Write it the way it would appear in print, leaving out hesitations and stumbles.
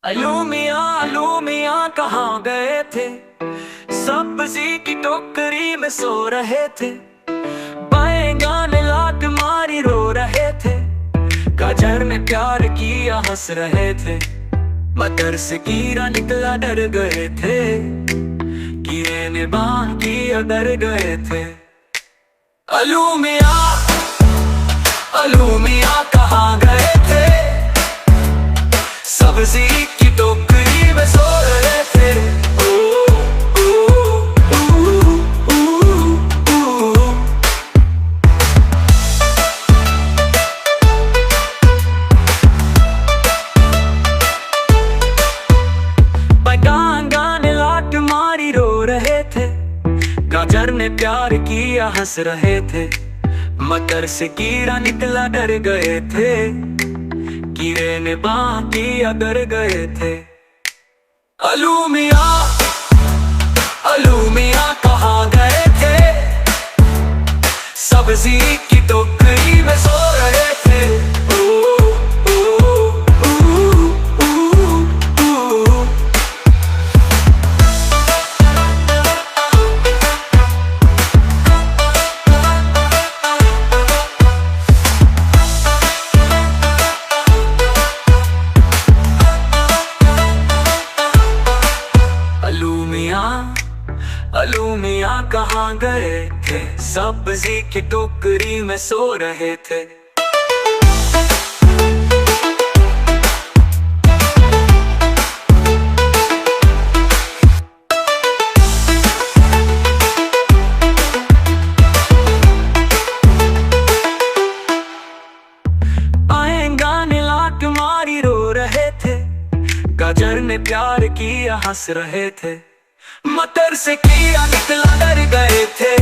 अलू मियाँ कहाँ गए थे। सब्जी की टोकरी में सो रहे थे। बैंगन लात मारी रो रहे थे। गाजर ने प्यार किया हंस रहे थे। मटर से कीड़ा निकला डर गए थे। कीड़े ने बांध किया डर गए थे। अलू मियाँ कहाँ गए थे। सब्जी की टोकरी में सो रहे थे। बैंगन ने लात मारी रो रहे थे। गाजर ने प्यार किया हंस रहे थे। मटर से कीड़ा निकला डर गए थे। कीड़े ने बांध किया डर गए थे। अलू मियाँ कहाँ गए थे। सब्जी की टोकरी में सो रहे थे। अलू मियाँ कहाँ गए थे। सब्जी की टोकरी में सो रहे थे। बैंगन ने लात मारी रो रहे थे। गाजर ने प्यार किया हंस रहे थे। मटर से कीड़ा निकला डर गए थे।